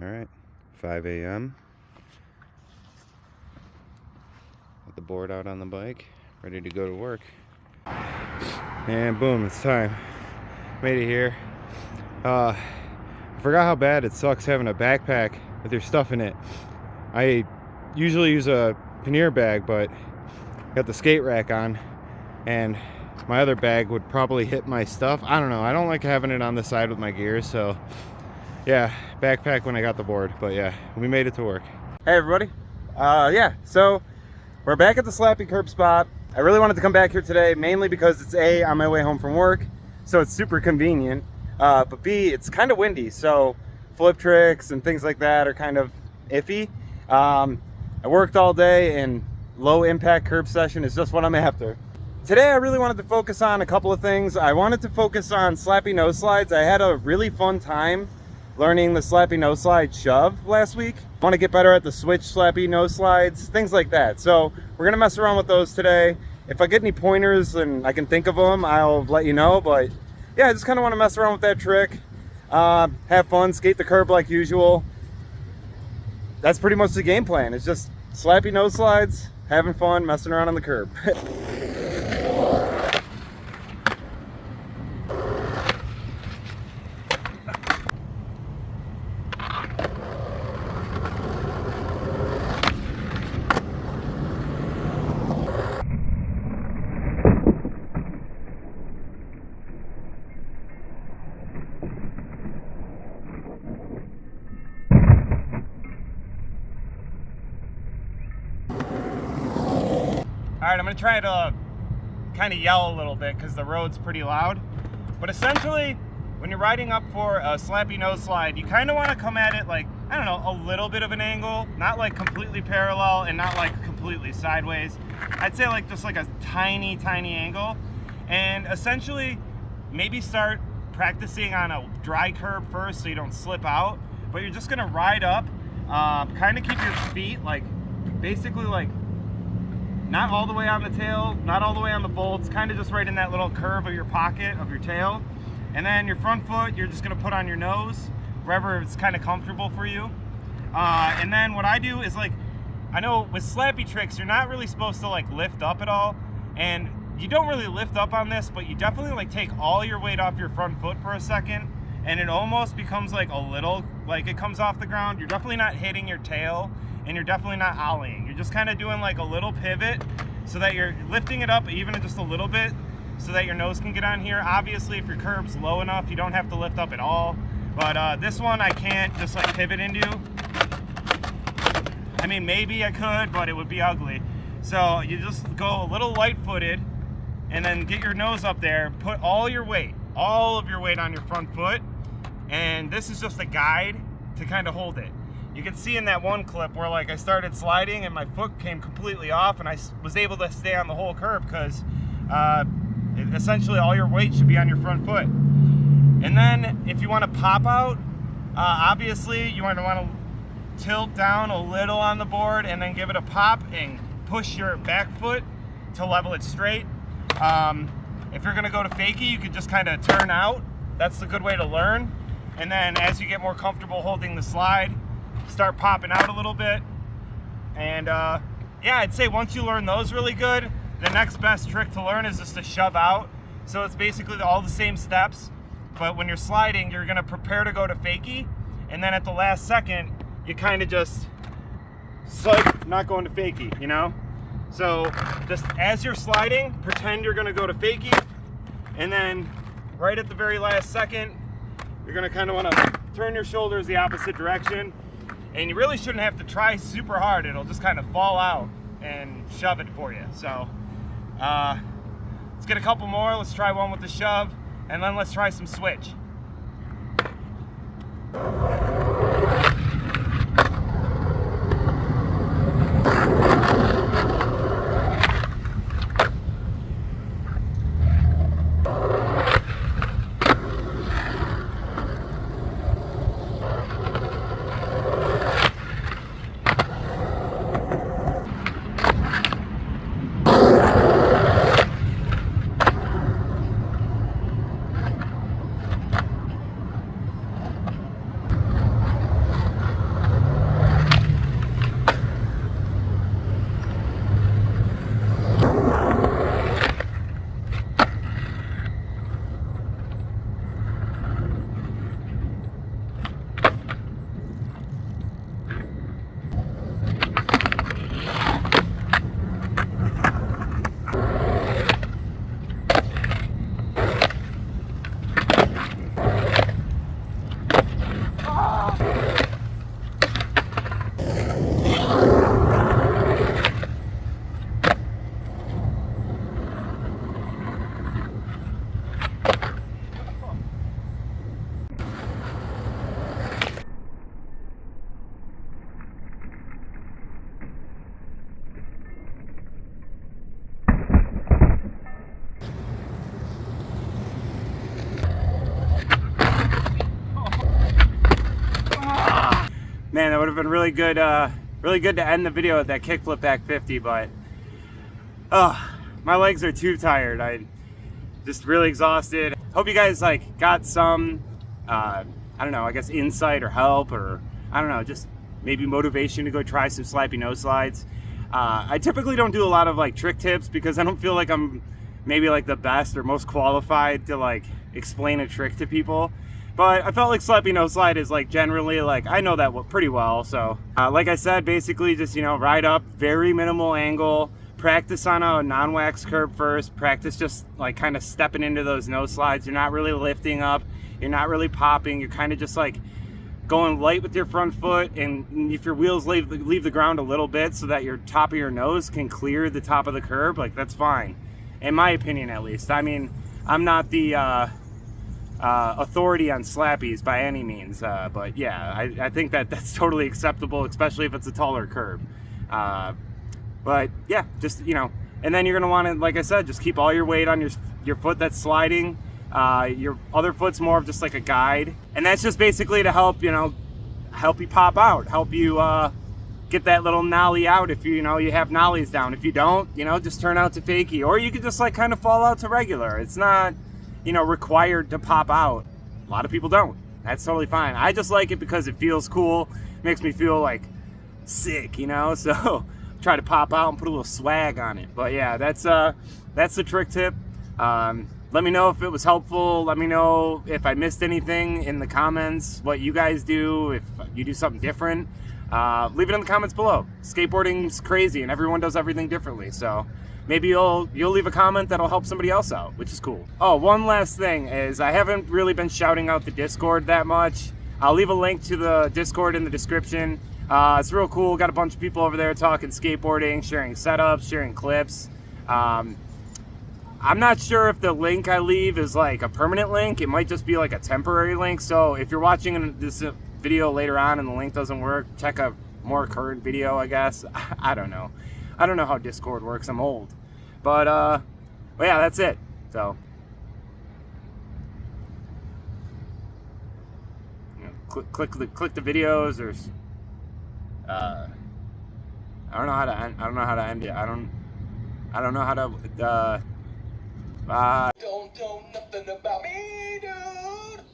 All right, 5 a.m. Got the board out on the bike, ready to go to work. And boom, it's time. Made it here. I forgot how bad it sucks having a backpack with your stuff in it. I usually use a pannier bag, but got the skate rack on, and my other bag would probably hit my stuff. I don't know. I don't like having it on the side with my gears, so yeah, backpack when I got the board. But yeah, we made it to work. Hey everybody. Yeah, so we're back at the Slappy curb spot. I really wanted to come back here today, mainly because it's A, on my way home from work, so it's super convenient. But B, it's kind of windy, so flip tricks and things like that are kind of iffy. I worked all day, and low impact curb session is just what I'm after. Today I really wanted to focus on a couple of things. I wanted to focus on Slappy Noseslides. I had a really fun time learning the Slappy Noseslide shove last week. I want to get better at the switch Slappy Noseslides, things like that. So we're gonna mess around with those today. If I get any pointers and I can think of them, I'll let you know. But yeah, I just kind of want to mess around with that trick. Have fun, skate the curb like usual. That's pretty much the game plan. It's just Slappy Noseslides, having fun, messing around on the curb. All right, I'm gonna try to kind of yell a little bit because the road's pretty loud. But essentially, when you're riding up for a Slappy Noseslide, you kind of want to come at it like, I don't know, a little bit of an angle, not like completely parallel and not like completely sideways. I'd say like just like a tiny angle. And essentially, like start practicing on a dry curb first so you don't slip out. But you're just gonna ride up, kind of keep your feet like basically like not all the way on the tail, not all the way on the bolts, kind of just right in that little curve of your pocket of your tail. And then your front foot, you're just gonna put on your nose, wherever it's kind of comfortable for you. And then what I do is like, I know with Slappy tricks, you're not really supposed to like lift up at all. And you don't really lift up on this, but you definitely like take all your weight off your front foot for a second. And it almost becomes like a little, like it comes off the ground. You're definitely not hitting your tail, and you're definitely not ollieing. You're just kind of doing like a little pivot so that you're lifting it up even just a little bit so that your nose can get on here. Obviously, if your curb's low enough, you don't have to lift up at all. But this one I can't just like pivot into. I mean, maybe I could, but it would be ugly. So you just go a little light-footed and then get your nose up there, put all of your weight on your front foot. And this is just a guide to kind of hold it. You can see in that one clip where like I started sliding and my foot came completely off, and I was able to stay on the whole curb because essentially all your weight should be on your front foot. And then if you want to pop out, obviously you want to tilt down a little on the board and then give it a pop and push your back foot to level it straight. If you're going to go to fakie, you could just kind of turn out. That's a good way to learn. And then as you get more comfortable holding the slide, start popping out a little bit. And yeah, I'd say once you learn those really good, the next best trick to learn is just to shove out. So it's basically all the same steps, but when you're sliding, you're gonna prepare to go to fakie, and then at the last second, you kind of just slide, not going to fakie, you know? So just as you're sliding, pretend you're gonna go to fakie, and then right at the very last second, you're gonna kind of wanna turn your shoulders the opposite direction. And you really shouldn't have to try super hard. It'll just kind of fall out and shove it for you. So let's get a couple more. Let's try one with the shove, and then let's try some switch. Man, that would have been really good to end the video with that kickflip back 50, but my legs are too tired. I just really exhausted. Hope you guys like got some I don't know, I guess insight or help, or I don't know, just maybe motivation to go try some Slappy nose slides. I typically don't do a lot of like trick tips because I don't feel like I'm maybe like the best or most qualified to like explain a trick to people. But I felt like Slappy nose slide is like generally like, I know that pretty well. So like I said, basically just, you know, ride up, very minimal angle, practice on a non-wax curb first, practice just like kind of stepping into those nose slides. You're not really lifting up, you're not really popping, you're kind of just like going light with your front foot, and if your wheels leave the ground a little bit so that your top of your nose can clear the top of the curb, like that's fine, in my opinion at least. I mean, I'm not the authority on Slappies by any means, but yeah, I think that that's totally acceptable, especially if it's a taller curb. But yeah, just, you know, and then you're gonna want to, like I said, just keep all your weight on your foot that's sliding. Your other foot's more of just like a guide, and that's just basically to help, you know, help you pop out, help you get that little nollie out if you know you have nollies down. If you don't, you know, just turn out to fakie, or you could just like kind of fall out to regular. It's not, you know, required to pop out. A lot of people don't. That's totally fine. I just like it because it feels cool, makes me feel like sick, you know, so try to pop out and put a little swag on it. But yeah, that's the trick tip. Let me know if it was helpful. Let me know if I missed anything in the comments, what you guys do, if you do something different. Leave it in the comments below. Skateboarding's crazy and everyone does everything differently, so maybe you'll leave a comment that'll help somebody else out, which is cool. Oh, one last thing is I haven't really been shouting out the Discord that much. I'll leave a link to the Discord in the description. It's real cool. Got a bunch of people over there talking skateboarding, sharing setups, sharing clips. I'm not sure if the link I leave is like a permanent link. It might just be like a temporary link. So if you're watching this video later on and the link doesn't work, check a more current video, I guess. I don't know. I don't know how Discord works. I'm old. But yeah, that's it. So you know, click the videos, or I don't know how to end, I don't know how to end it. I don't know how to Don't know nothing about me, dude.